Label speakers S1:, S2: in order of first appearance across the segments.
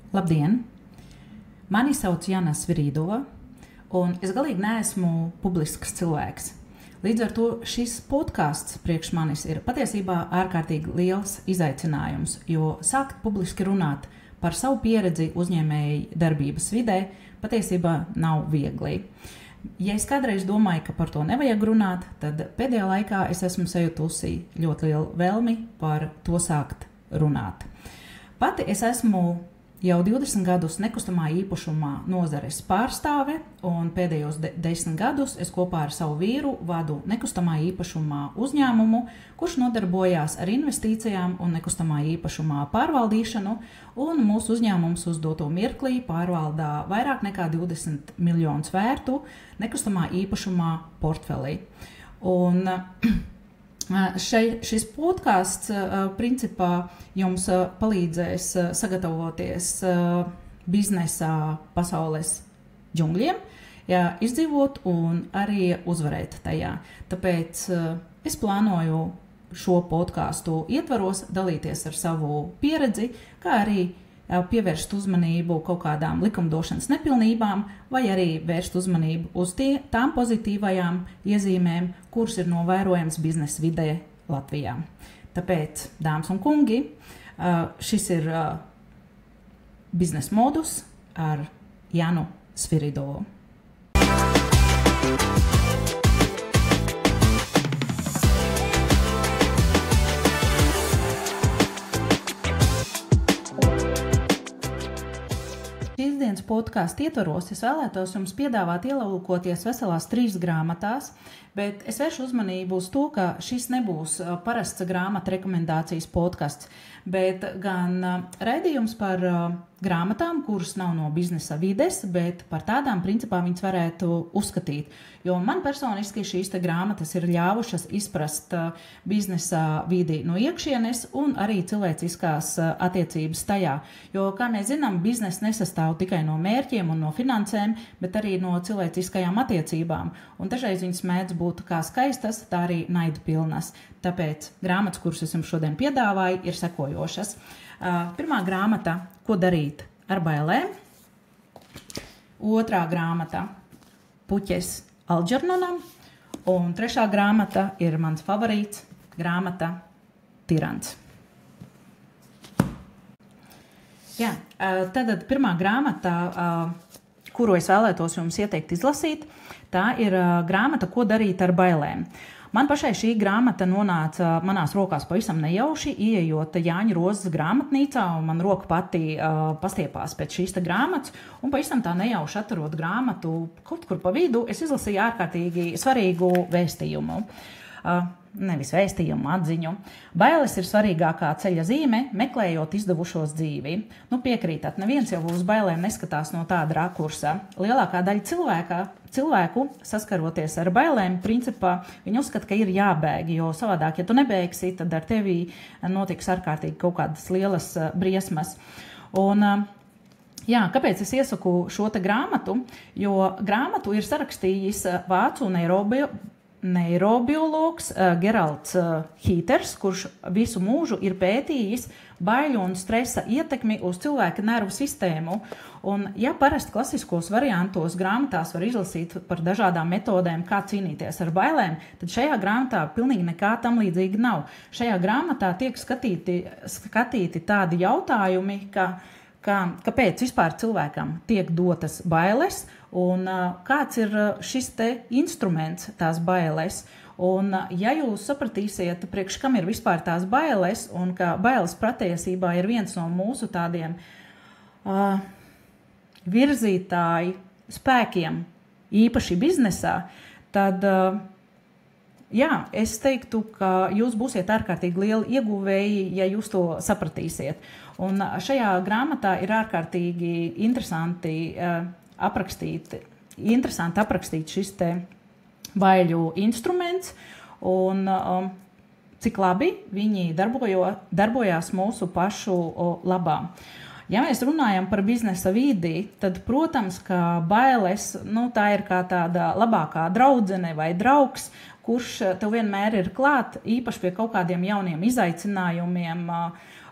S1: Labdien! Mani sauc Jana Svirīdova, un es galīgi neesmu publisks cilvēks. Līdz ar to šis podcasts priekš manis ir patiesībā ārkārtīgi liels izaicinājums, jo sākt publiski runāt par savu pieredzi uzņēmēju darbības vidē patiesībā nav viegli. Ja es kādreiz domāju, ka par to nevajag runāt, tad pēdējā laikā es esmu sajutusi ļoti lielu vēlmi par to sākt runāt. Pati es esmu jau 20 gadus nekustamā īpašumā nozares pārstāve, un pēdējos 10 gadus es kopā ar savu vīru vadu nekustamā īpašumā uzņēmumu, kurš nodarbojās ar investīcijām un nekustamā īpašumā pārvaldīšanu, un mūsu uzņēmums uz doto mirklī pārvaldā vairāk nekā 20 miljonus vērtu nekustamā īpašumā portfelī. Un šis podcasts principā jums palīdzēs sagatavoties biznesā pasaules džungļiem, izdzīvot un arī uzvarēt tajā. Tāpēc es plānoju šo podcastu ietvaros dalīties ar savu pieredzi, kā arī pievērst uzmanību kaut kādām likumdošanas nepilnībām vai arī vērst uzmanību uz tām pozitīvajām iezīmēm, kuras ir novērojams biznesa vidē Latvijā. Tāpēc, dāmas un kungi, šis ir biznesa modus ar Janu Svirīdovu. Šīs dienas podkāstu ietvaros es vēlētos jums piedāvāt ielūkoties veselās 3 grāmatās, bet es vēršu uzmanību uz to, ka šis nebūs parasts grāmatu rekomendācijas podkasts, bet gan raidījums par grāmatām, kuras nav no biznesa vides, bet par tādām principā viņas varētu uzskatīt. Jo man personiski šīs grāmatas ir ļāvušas izprast biznesa vidi no iekšienes un arī cilvēciskās attiecības tajā. Jo, kā mēs zinām, biznesa nesastāv tikai no mērķiem un no finansēm, bet arī no cilvēciskajām attiecībām. Un dažreiz viņas mēdz būt kā skaistas, tā arī naida pilnas. Tāpēc grāmatas, kuras es jums šodien piedāvāju, ir sekojošas. Pirmā grāmata – Ko darīt ar bailēm? Otrā grāmata – Puķes Alģernonam. Un trešā grāmata ir mans favorīts grāmata Tirants. Jā, tad pirmā grāmata, kuru es vēlētos jums ieteikt izlasīt, tā ir grāmata Ko darīt ar bailēm. Man pašai šī grāmata nonāca manās rokās pavisam nejauši, ieejot Jāņa Rozes grāmatnīcā, un man roka pati pastiepās pēc šīs grāmatas, un pavisam tā nejauši atverot grāmatu kaut kur pa vidu, es izlasīju ārkārtīgi svarīgu vēstījumu. Nevis vēstījumu, atziņu. Bailes ir svarīgākā ceļa zīme, meklējot izdevušos dzīvi. Piekrītat, neviens jau uz bailēm neskatās no tāda rakursa. Lielākā daļa cilvēku, saskaroties ar bailēm, principā viņi uzskata, ka ir jābēg, jo savādāk, ja tu nebeigsi, tad ar tevi notiks ārkārtīgi kaut kādas lielas briesmas. Un kāpēc es iesaku šo grāmatu? Jo grāmatu ir sarakstījis vācu neirobiologs Geralds Hīters, kurš visu mūžu ir pētījis baiļu un stresa ietekmi uz cilvēka nervu sistēmu. Un, ja parasti klasiskos variantos grāmatās var izlasīt par dažādām metodēm, kā cīnīties ar bailēm, tad šajā grāmatā pilnīgi nekā tam līdzīgi nav. Šajā grāmatā tiek skatīti tādi jautājumi, kāpēc vispār cilvēkam tiek dotas bailes, un kāds ir šis instruments, tās bailes. Un, ja jūs sapratīsiet, priekš kam ir vispār tās bailes, un ka bailes patiesībā ir viens no mūsu tādiem virzītāju spēkiem, īpaši biznesā, tad es teiktu, ka jūs būsiet ārkārtīgi lieli ieguvēji, ja jūs to sapratīsiet. Un šajā grāmatā ir ārkārtīgi interesanti aprakstīt šis baiļu instruments un cik labi viņi darbojās mūsu pašu labā. Ja mēs runājam par biznesa vidi, tad, protams, ka bailes, tā ir kā tāda labākā draudzene vai draugs, kurš tev vienmēr ir klāt, īpaši pie kaut kādiem jauniem izaicinājumiem,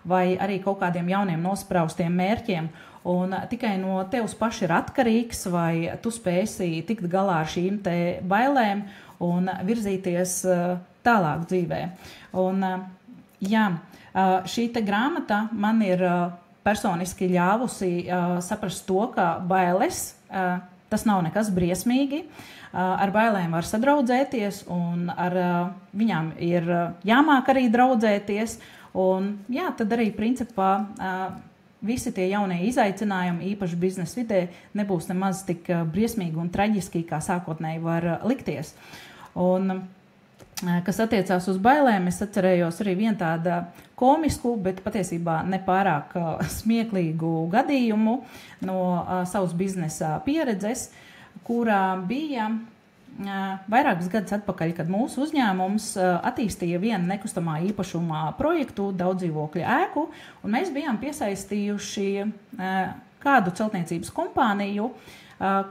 S1: vai arī kaut kādiem jauniem nospraustiem mērķiem. Un tikai no tevis paši ir atkarīgs, vai tu spēsi tikt galā ar šīm te bailēm un virzīties tālāk dzīvē. Un, šī te grāmata man ir personiski ļāvusi saprast to, ka bailes, tas nav nekas briesmīgi. Ar bailēm var sadraudzēties un ar viņām ir jāmāk arī draudzēties. Un tad arī principā visi tie jaunie izaicinājumi, īpaši biznesa vidē, nebūs nemaz tik briesmīgi un traģiski, kā sākotnēji var likties. Un, kas attiecās uz bailēm, es atcerējos arī vienu tādu komisku, bet patiesībā nepārāk smieklīgu gadījumu no savas biznesa pieredzes, kurā bija vairākus gadus atpakaļ, kad mūsu uzņēmums attīstīja vienu nekustamā īpašumā projektu, daudzdzīvokļu ēku, un mēs bijām piesaistījuši kādu celtniecības kompāniju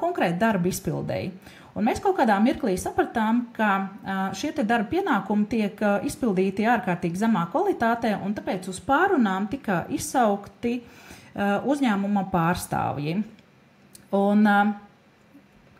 S1: konkrēti darba izpildēji. Un mēs kaut kādā mirklī sapratām, ka šie te darba pienākumi tiek izpildīti ārkārtīgi zemā kvalitātē, un tāpēc uz pārunām tika izsaukti uzņēmuma pārstāvji. Un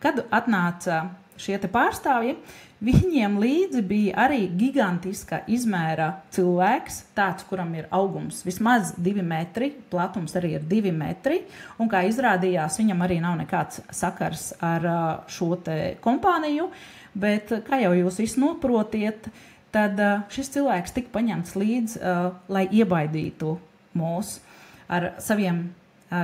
S1: kad atnāca šie te pārstāvji, viņiem līdzi bija arī gigantiska izmēra cilvēks, tāds, kuram ir augums vismaz 2 metri, platums arī ir 2 metri, un kā izrādījās, viņam arī nav nekāds sakars ar šo te kompāniju, bet, kā jau jūs visi noprotiet, tad šis cilvēks tika paņemts līdz, lai iebaidītu mūs ar saviem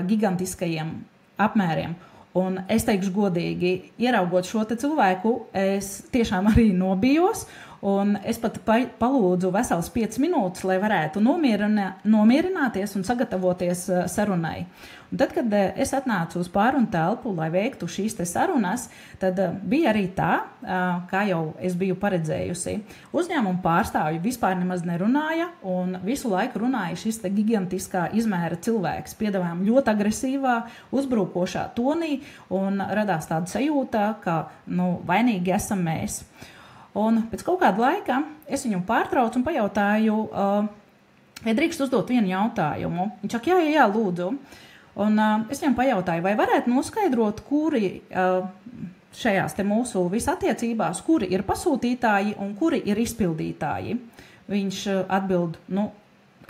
S1: gigantiskajiem apmēriem. Un es teikšu godīgi, ieraugot šo te cilvēku, es tiešām arī nobijos, un es pat palūdzu veselas 5 minūtes, lai varētu nomierināties un sagatavoties sarunai. Un tad, kad es atnācu uz pārunu telpu, lai veiktu šīs te sarunas, tad bija arī tā, kā jau es biju paredzējusi. Uzņēmuma pārstāvji vispār nemaz nerunāja, un visu laiku runāja šis te gigantiskā izmēra cilvēks. Piedāvājām ļoti agresīvā, uzbrukošā tonī, un radās tāda sajūta, ka vainīgi esam mēs. Un pēc kaut kāda laika es viņu pārtraucu un pajautāju, vai drīkst uzdot vienu jautājumu. Viņš saka, jā, lūdzu. Un es viņam pajautāju, vai varētu noskaidrot, kuri šajās te mūsu visattiecībās, kuri ir pasūtītāji un kuri ir izpildītāji. Viņš atbild,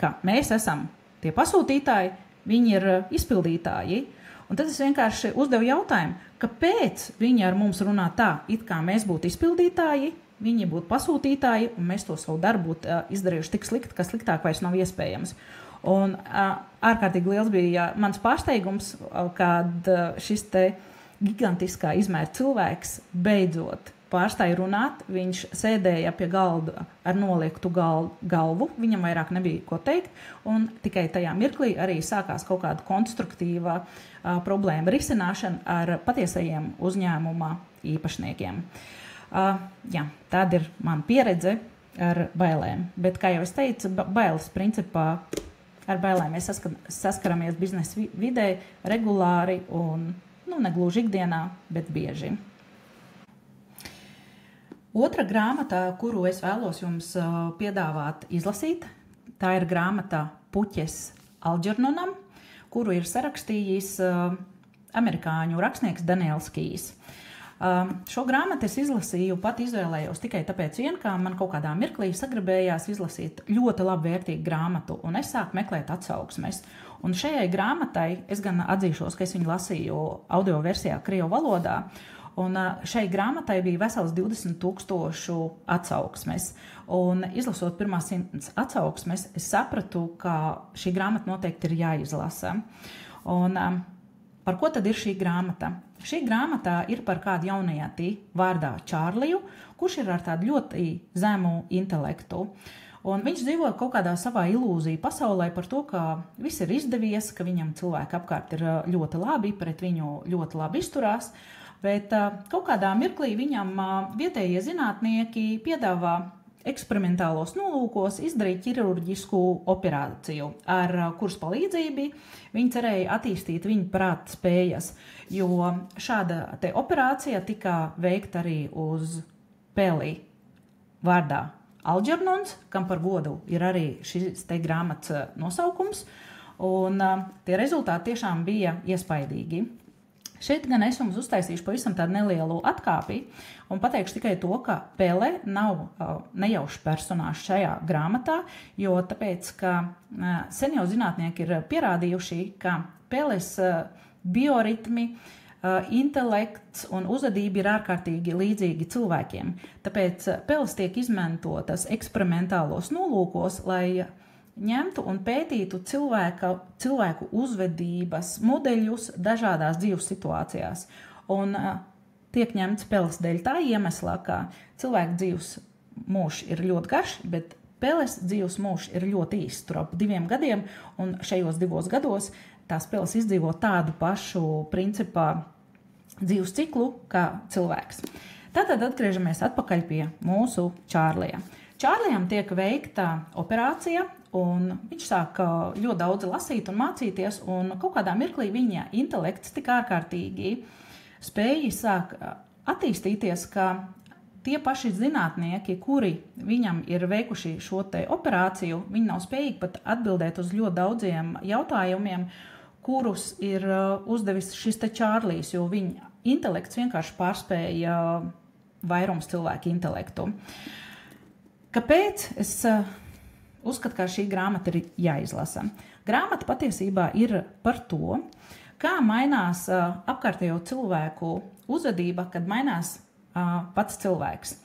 S1: ka mēs esam tie pasūtītāji, viņi ir izpildītāji. Un tad es vienkārši uzdevu jautājumu, kāpēc viņi ar mums runā tā, it kā mēs būtu izpildītāji, viņi būtu pasūtītāji, un mēs to savu darbu būtu izdarījuši tik slikti, ka sliktāk vairs nav iespējams. Un ārkārtīgi liels bija mans pārsteigums, kad šis te gigantiskā izmēra cilvēks beidzot pārstāja runāt. Viņš sēdēja pie galda ar noliektu galvu, viņam vairāk nebija ko teikt, un tikai tajā mirklī arī sākās kaut kāda konstruktīva problēma risināšana ar patiesajiem uzņēmuma īpašniekiem. Tāda ir mana pieredze ar bailēm. Bet, kā jau es teicu, bailes principā ar bailēm mēs saskaramies biznesa vidē regulāri un negluži ikdienā, bet bieži. Otra grāmata, kuru es vēlos jums piedāvāt izlasīt, tā ir grāmata Puķes Alģernonam, kuru ir sarakstījis amerikāņu rakstnieks Daniels Kīs. Šo grāmatu es izlasīju, pat izvēlējos tikai tāpēc ka man kaut kādā mirklī sagribējās izlasīt ļoti labvērtīgu grāmatu, un es sāku meklēt atsauksmes. Un šajai grāmatai, es gan atzīšos, ka es viņu lasīju audio versijā krievu valodā, un šai grāmatai bija vesels 20,000 atsauksmes. Un izlasot pirmās 100 atsauksmes, es sapratu, ka šī grāmata noteikti ir jāizlasa. Un par ko tad ir šī grāmata? Šī grāmatā ir par kādu jaunieti vārdā Čārliju, kurš ir ar tādu ļoti zemu intelektu. Un viņš dzīvo kaut kādā savā ilūziju pasaulē par to, ka viss ir izdevies, ka viņam cilvēki apkārt ir ļoti labi, pret viņu ļoti labi izturās, bet kaut kādā mirklī viņam vietējie zinātnieki piedāvā eksperimentālos nolūkos izdarīt ķirurģisku operāciju, ar kuras palīdzību viņi cerēja attīstīt viņa prāta spējas, jo šāda te operācija tika veikta arī uz peli vārdā Alģernons, kam par godu ir arī šis te grāmatas nosaukums, un tie rezultāti tiešām bija iespaidīgi. Šeit gan es jums uztaisīšu pavisam tādu nelielu atkāpi un pateikšu tikai to, ka Pele nav nejaušs personāžs šajā grāmatā, jo tāpēc, ka sen jau zinātnieki ir pierādījuši, ka Peles bioritmi, intelekts un uzvedība ir ārkārtīgi līdzīgi cilvēkiem. Tāpēc Peles tiek izmantotas eksperimentālos nolūkos, lai ņemtu un pētītu cilvēku uzvedības modeļus dažādās dzīves situācijās. Un tiek ņemts Peles dēļ tā iemeslā, ka cilvēku dzīves mūžs ir ļoti garš, bet Peles dzīves mūžs ir ļoti īsts, tur ap 2 gadiem, un šajos 2 gados tās Peles izdzīvo tādu pašu principā dzīves ciklu kā cilvēks. Tātad atgriežamies atpakaļ pie mūsu Čārlija. Čārlijam tiek veikta operācija, un viņš sāk ļoti daudz lasīt un mācīties, un kaut kādā mirklī viņa intelekts tik ārkārtīgi spēja sāk attīstīties, ka tie paši zinātnieki, kuri viņam ir veikuši šo te operāciju, viņi nav spējīgi pat atbildēt uz ļoti daudziem jautājumiem, kurus ir uzdevis šis te Čārlijs, jo viņa intelekts vienkārši pārspēja vairums cilvēku intelektu. Kāpēc es uzskatu, ka šī grāmata ir jāizlasa? Grāmata patiesībā ir par to, kā mainās apkārtējo cilvēku uzvedība, kad mainās pats cilvēks.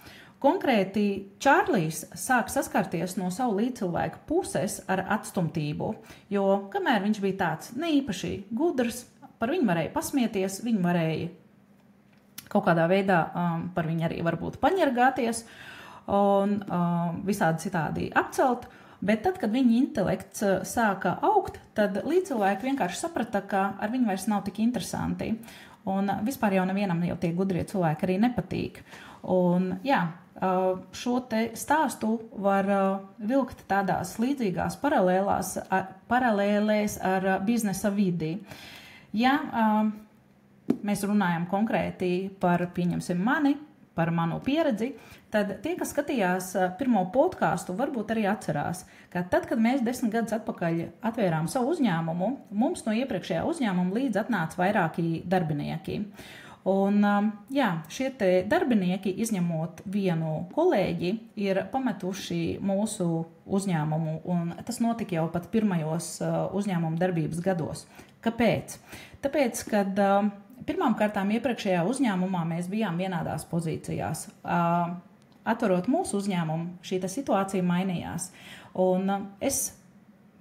S1: Konkrēti, Čārlijs sāk saskarties no savu līdzcilvēku puses ar atstumtību, jo kamēr viņš bija tāds neīpaši gudrs, par viņu varēja pasmieties, viņu varēja kaut kādā veidā par viņu arī varbūt paņergāties un visādi citādi apcelt, bet tad, kad viņa intelekts sāka augt, tad līdzcilvēki vienkārši saprata, ka ar viņu vairs nav tik interesanti. Un vispār jau nevienam jau tie gudrie cilvēki arī nepatīk. Un jā, šo te stāstu var vilkt tādās līdzīgās paralēlēs ar biznesa vidi. Ja mēs runājam konkrēti par, pieņemsim mani, par manu pieredzi, tad tie, kas skatījās pirmo podcastu, varbūt arī atcerās, ka tad, kad mēs 10 gadus atpakaļ atvērām savu uzņēmumu, mums no iepriekšējā uzņēmuma līdz atnāca vairāki darbinieki. Un jā, šie te darbinieki, izņemot vienu kolēģi, ir pametuši mūsu uzņēmumu, un tas notika jau pat pirmajos uzņēmuma darbības gados. Kāpēc? Tāpēc, kad pirmām kārtām iepriekšējā uzņēmumā mēs bijām vienādās pozīcijās. Atverot mūsu uzņēmumu, šī situācija mainījās. Un es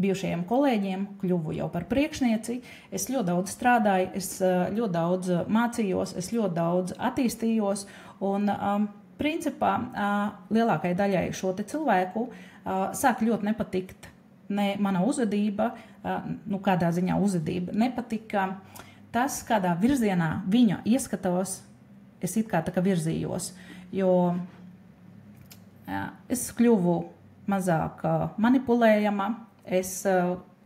S1: bijušajiem kolēģiem kļuvu jau par priekšnieci, es ļoti daudz strādāju, es ļoti daudz mācījos, es ļoti daudz attīstījos, un principā lielākai daļai šo te cilvēku sāk ļoti nepatikt ne mana uzvedība, kādā ziņā uzvedība, nepatika tas, kādā virzienā viņa ieskatos, es it kā tā kā virzījos, jo es kļuvu mazāk manipulējama, es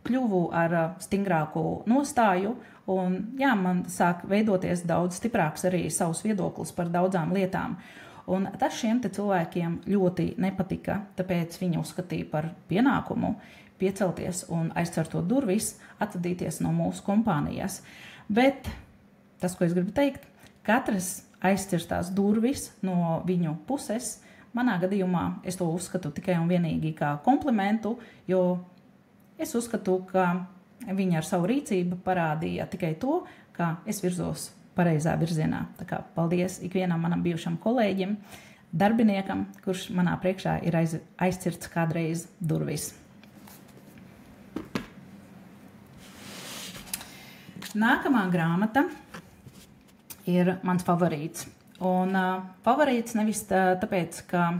S1: kļuvu ar stingrāku nostāju, un jā, man sāk veidoties daudz stiprāks arī savs viedoklis par daudzām lietām. Un tas šiem te cilvēkiem ļoti nepatika, tāpēc viņi uzskatīja par pienākumu piecelties un aizcertot durvis, atvadīties no mūsu kompānijas. Bet tas, ko es gribu teikt, katras aizcirstās durvis no viņu puses, manā gadījumā es to uzskatu tikai un vienīgi kā komplimentu, jo es uzskatu, ka viņi ar savu rīcību parādīja tikai to, ka es virzos pareizā virzienā. Tā kā paldies ikvienam manam bijušam kolēģim, darbiniekam, kurš manā priekšā ir aizcirts kādreiz durvis. Nākamā grāmata ir mans favorīts. Un favorīts nevis tāpēc, ka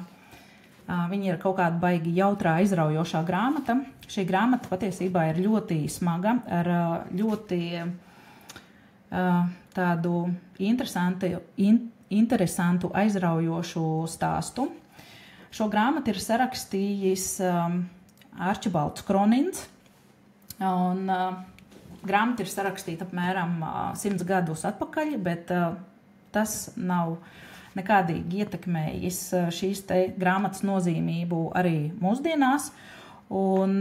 S1: viņa ir kaut kāda baigi jautrā, aizraujošā grāmata. Šī grāmata patiesībā ir ļoti smaga, ar ļoti tādu interesantu, aizraujošu stāstu. Šo grāmatu ir sarakstījis Arčibalds Kronins, un grāmata ir sarakstīta apmēram 100 gadus atpakaļ, bet tas nav nekādīgi ietekmējis šīs te grāmatas nozīmību arī mūsdienās. Un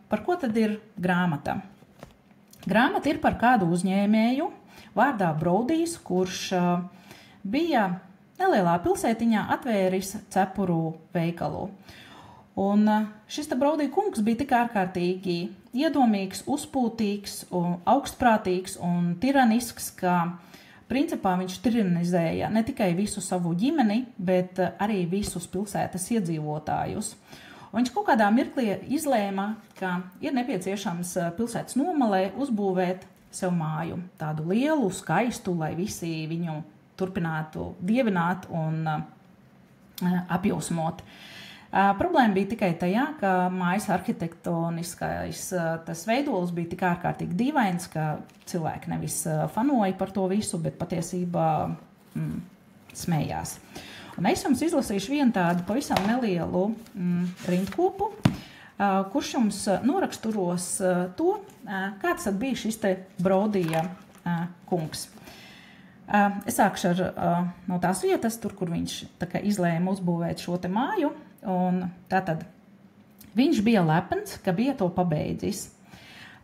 S1: par ko tad ir grāmata? Grāmata ir par kādu uzņēmēju vārdā Brodijs, kurš bija nelielā pilsētiņā atvēris cepuru veikalu. Un šis te Brodija kungs bija tik ārkārtīgi iedomīgs, uzpūtīgs, augstprātīgs un tiranisks, ka principā viņš tiranizēja ne tikai visu savu ģimeni, bet arī visus pilsētas iedzīvotājus. Un viņš kaut kādā mirklī izlēma, ka ir nepieciešams pilsētas nomalē uzbūvēt sev māju, tādu lielu, skaistu, lai visi viņu turpinātu dievināt un apjūsmot. Problēma bija tikai tajā, ka mājas arhitektoniskais tas veidols bija tik ārkārtīgi dīvains, ka cilvēki nevis fanoja par to visu, bet patiesībā smējās. Un es jums izlasīšu vienu tādu pavisam nelielu rindkopu, kurš jums noraksturos to, kāds tad bija šis te Brodija kungs. Es sākšu no tās vietas, tur, kur viņš tā kā izlēma uzbūvēt šo te māju. Un tātad viņš bija lepns, ka bija to pabeidzis.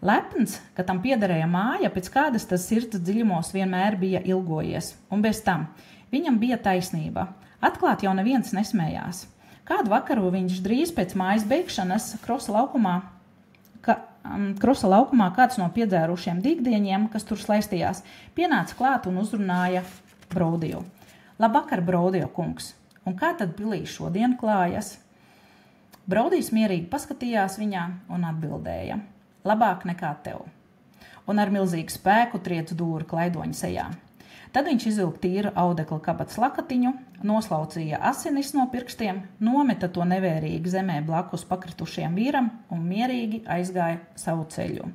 S1: Lepns, ka tam piederēja māja, pēc kādas tas sirds dziļumos vienmēr bija ilgojies. Un bez tam viņam bija taisnība. Atklāt jau neviens nesmējās. Kādu vakaru viņš drīz pēc mājas beigšanas Krosa laukumā kāds no piedzērušiem dīgdieņiem, kas tur slaistījās, pienāca klāt un uzrunāja Brodiju. Labvakar, Brodija kungs! Un kā tad pilī šodien klājas? Brodijs mierīgi paskatījās viņā un atbildēja. Labāk nekā tev. Un ar milzīgu spēku triec dūri klaidoņa sejā. Tad viņš izvilka tīru audekla kabatas lakatiņu, noslaucīja asinis no pirkstiem, nometa to nevērīgi zemē blakus pakritušiem vīram un mierīgi aizgāja savu ceļu.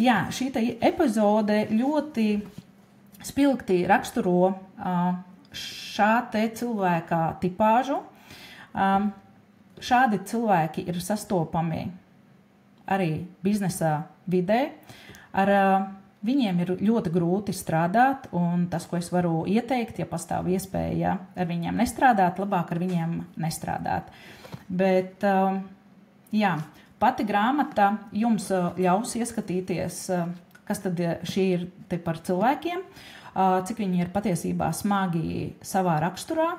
S1: Jā, šī te epizode ļoti spilgti raksturo šā te cilvēka tipāžu. Šādi cilvēki ir sastopami arī biznesa vidē. Ar viņiem ir ļoti grūti strādāt, un tas, ko es varu ieteikt, ja pastāv iespēja ar viņiem nestrādāt, labāk ar viņiem nestrādāt. Bet, jā, pati grāmata jums ļaus ieskatīties, kas tad šī ir te par cilvēkiem, cik viņi ir patiesībā smagi savā raksturā.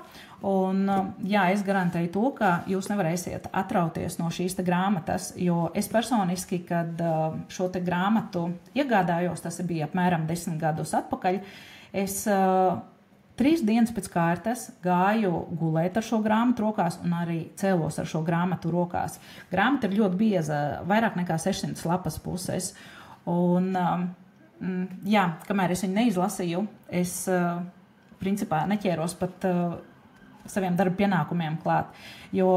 S1: Un, jā, es garantēju to, ka jūs nevarēsiet atrauties no šīs te grāmatas, jo es personiski, kad šo te grāmatu iegādājos, tas bija apmēram 10 gadus atpakaļ, es 3 dienas pēc kārtas gāju gulēt ar šo grāmatu rokās un arī cēlos ar šo grāmatu rokās. Grāmata ir ļoti bieza, vairāk nekā 600 lapas puses. Un, jā, kamēr es viņu neizlasīju, es principā neķēros pat saviem darba pienākumiem klāt, jo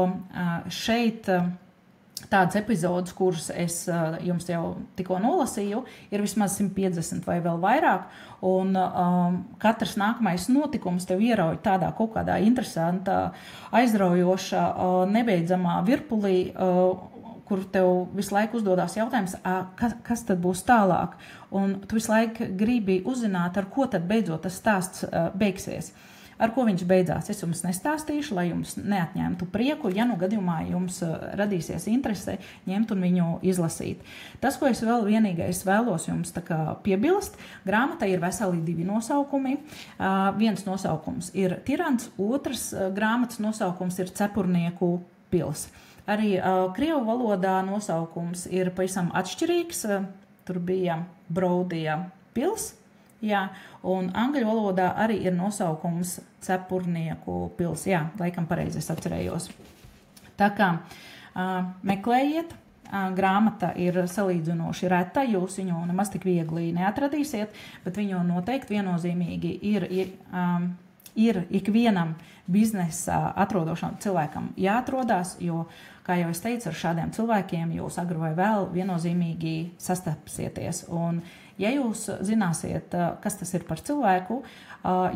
S1: šeit tādas epizodes, kuras es jums jau tikko nolasīju, ir vismaz 150 vai vēl vairāk, un katrs nākamais notikums tev ierauj tādā kaut kādā interesantā, aizraujošā, nebeidzamā virpulī, kur tev visu laiku uzdodās jautājums, kas tad būs tālāk, un tu visu laiku gribi uzzināt, ar ko tad beidzot tas stāsts beigsies. Ar ko viņš beidzās, es jums nestāstīšu, lai jums neatņemtu prieku, ja nu gadījumā jums radīsies interese ņemt un viņu izlasīt. Tas, ko es vēl vienīgais vēlos jums tā kā piebilst, grāmata ir veseli 2 nosaukumi. Viens nosaukums ir Tirants, otrs grāmatas nosaukums ir Cepurnieku pils. Arī krievu valodā nosaukums ir pavisam atšķirīgs, tur bija Brodija pils. Jā, un angļu valodā arī ir nosaukums Cepurnieku pils. Jā, laikam pareizi es atcerējos. Tā kā meklējiet, grāmata ir salīdzinoši reta, jūs viņu nemaz tik viegli neatradīsiet, bet viņu noteikti viennozīmīgi ir ikvienam biznesā atrodošam cilvēkam jāatrodās, jo, kā jau es teicu, ar šādiem cilvēkiem jūs agri vai vēl viennozīmīgi sastapsieties. Un ja jūs zināsiet, kas tas ir par cilvēku,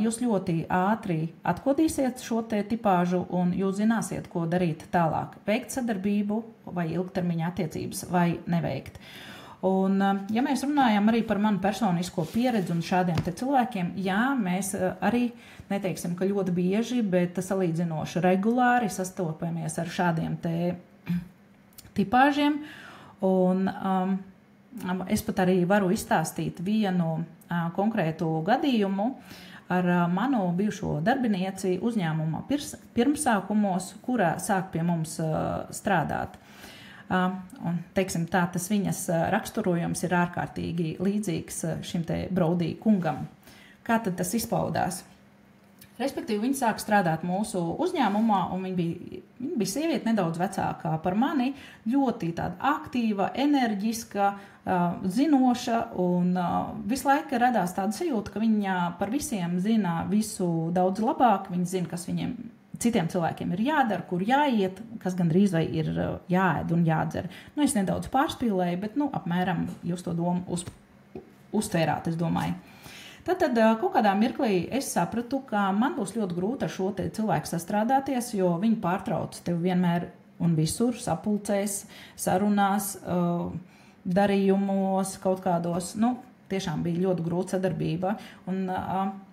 S1: jūs ļoti ātri atkodīsiet šo te tipāžu un jūs zināsiet, ko darīt tālāk. Veikt sadarbību vai ilgtermiņa attiecības vai neveikt. Un, ja mēs runājam arī par manu personisko pieredzi un šādiem te cilvēkiem, jā, mēs arī neteiksim, ka ļoti bieži, bet salīdzinoši regulāri sastopamies ar šādiem te tipāžiem. Un es pat arī varu izstāstīt vienu konkrētu gadījumu ar manu bijušo darbinieci uzņēmuma pirmsākumos, kurā sāk pie mums strādāt. Un, teiksim tā, tas viņas raksturojums ir ārkārtīgi līdzīgs šim te Brodī kungam. Kā tad tas izpaudās? Respektīvi, viņa sāk strādāt mūsu uzņēmumā, un viņa bija sieviete nedaudz vecākā par mani, ļoti tāda aktīva, enerģiska, zinoša, un visu laiku radās tāda sajūta, ka viņa par visiem zina visu daudz labāk, viņa zina, kas viņiem citiem cilvēkiem ir jādara, kur jāiet, kas gandrīz vai ir jāēd un jādzer. Nu, es nedaudz pārspīlēju, bet, apmēram jūs to domu uztvērāt, es domāju. Tad kaut kādā mirklī es sapratu, ka man būs ļoti grūti ar šo te cilvēku sastrādāties, jo viņi pārtrauc tevi vienmēr un visur sapulcēs, sarunās, darījumos, kaut kādos, tiešām bija ļoti grūta sadarbība, un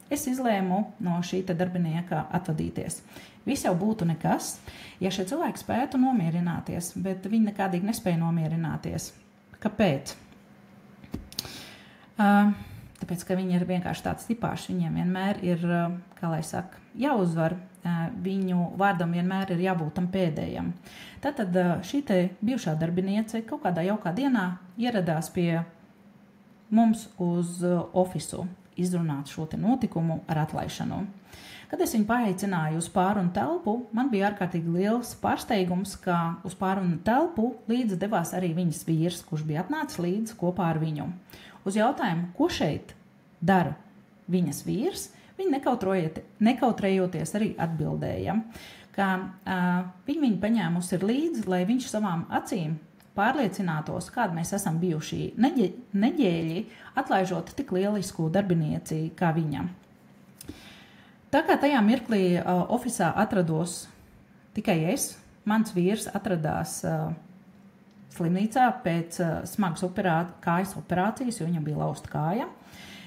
S1: es izlēmu no šī te darbinieka atvadīties. Viss jau būtu nekas, ja šie cilvēki spētu nomierināties, bet viņi nekādīgi nespēja nomierināties. Kāpēc? Tāpēc, ka viņi ir vienkārši tāds tipāšs, viņiem vienmēr ir, kā lai saka, jāuzvar, viņu vārdam vienmēr ir jābūt tam pēdējam. Tātad šī te bijušā darbiniece kaut kādā jaukā dienā ieradās pie mums uz ofisu izrunāt šo te notikumu ar atlaišanu. Kad es viņu paaicināju uz pārunu telpu, man bija ārkārtīgi liels pārsteigums, ka uz pārunu telpu līdzi devās arī viņas vīrs, kurš bija atnācis līdzi kopā ar viņu. Uz jautājumu, ko šeit dara viņas vīrs, viņa nekautrējoties arī atbildēja, ka viņu paņēmusi ir līdzi, lai viņš savām acīm pārliecinātos, kāda mēs esam bijuši neģēļi, atlaižot tik lielisku darbinieci kā viņa. Tā kā tajā mirklī ofisā atrados tikai es, mans vīrs atradās slimnīcā pēc smagas kājas operācijas, jo viņam bija lausta kāja.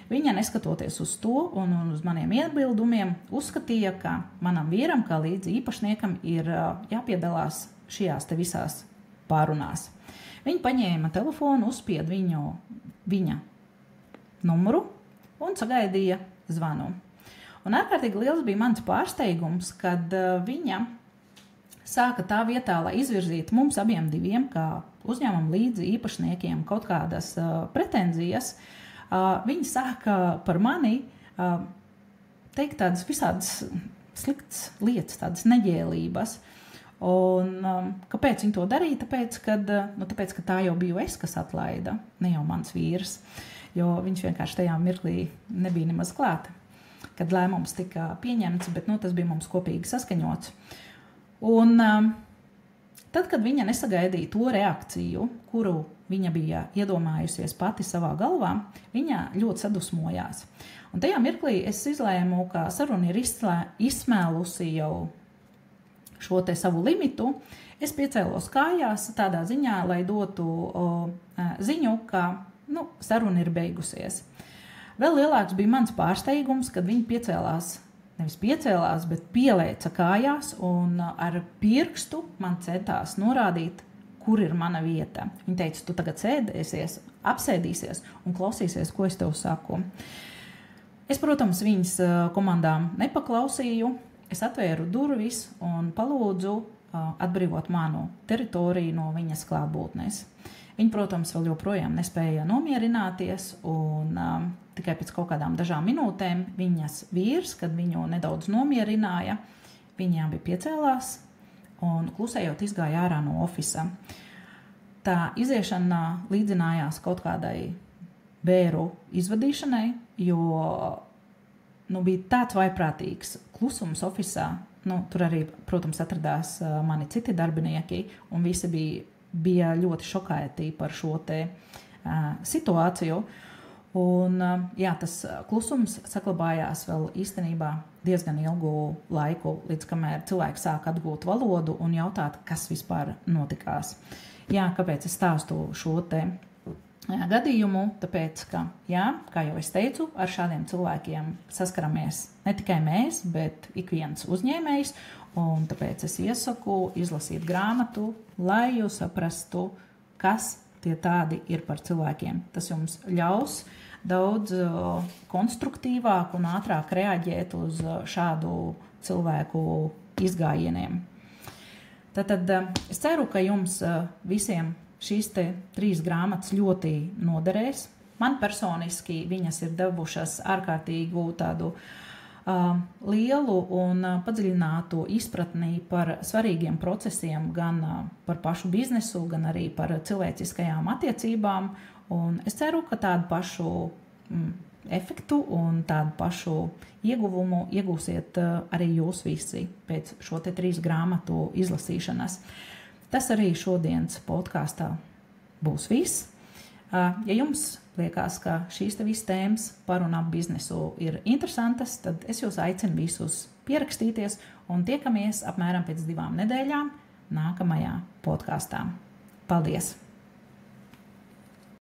S1: Viņa, neskatoties uz to un uz maniem iebildumiem, uzskatīja, ka manam vīram, kā līdzi īpašniekam, ir jāpiedalās šajās te visās pārunās. Viņa paņēma telefonu, uzspied viņa numuru un sagaidīja zvanu. Un ārkārtīgi liels bija mans pārsteigums, kad viņa sāka tā vietā, lai izvirzītu mums abiem diviem, kā uzņēmumu līdzi īpašniekiem, kaut kādas pretenzijas. Viņa sāka par mani teikt tādas visādas sliktas lietas, tādas neģēlības. Un kāpēc viņa to darīja? Tāpēc, ka tā jau biju es, kas atlaida, ne jau mans vīrs, jo viņš vienkārši tajā mirklī nebija nemaz klāta, kad lēmums tika pieņemts, bet tas bija mums kopīgi saskaņots. Un tad, kad viņa nesagaidīja to reakciju, kuru viņa bija iedomājusies pati savā galvā, viņa ļoti sadusmojās. Un tajā mirklī es izlēmu, ka saruna ir izsmēlusi jau šo te savu limitu. Es piecēlos kājās tādā ziņā, lai dotu ziņu, ka saruna ir beigusies. Vēl lielāks bija mans pārsteigums, kad viņa nevis piecēlās, bet pielēca kājās un ar pirkstu man centās norādīt, kur ir mana vieta. Viņa teica, tu tagad sēdēsies, apsēdīsies un klausīsies, ko es tev saku. Es, protams, viņas komandām nepaklausīju. Es atvēru durvis un palūdzu atbrīvot manu teritoriju no viņas klātbūtnes. Viņa, protams, vēl joprojām nespēja nomierināties un tikai pēc kaut kādām dažām minūtēm viņas vīrs, kad viņu nedaudz nomierināja, viņām bija piecēlās un klusējot izgāja ārā no ofisa. Tā iziešana līdzinājās kaut kādai bēru izvadīšanai, jo bija tāds vaiprātīgs klusums ofisā. Tur arī, protams, atradās mani citi darbinieki un visi bija ļoti šokēti par šo te situāciju. Un, tas klusums saglabājās vēl īstenībā diezgan ilgu laiku, līdz kamēr cilvēki sāk atgūt valodu un jautāt, kas vispār notikās. Kāpēc es stāstu šo te gadījumu, tāpēc, ka, jā, kā jau es teicu, ar šādiem cilvēkiem saskaramies ne tikai mēs, bet ik viens uzņēmējs, un tāpēc es iesaku izlasīt grāmatu, lai jūs saprastu, kas tie tādi ir par cilvēkiem. Tas jums ļaus daudz konstruktīvāk un ātrāk reaģēt uz šādu cilvēku izgājieniem. Tātad es ceru, ka jums visiem šīs 3 grāmatas ļoti noderēs. Man personiski viņas ir devušas ārkārtīgu tādu lielu un padziļinātu izpratni par svarīgiem procesiem, gan par pašu biznesu, gan arī par cilvēciskajām attiecībām. Un es ceru, ka tādu pašu efektu un tādu pašu ieguvumu iegūsiet arī jūs visi pēc šo 3 grāmatu izlasīšanas. Tas arī šodienas podkāstā būs viss. Ja jums liekas, ka šīs visas tēmas par un ap biznesu ir interesantas, tad es jūs aicinu visus pierakstīties un tiekamies apmēram pēc 2 nedēļām nākamajā podkāstā. Paldies!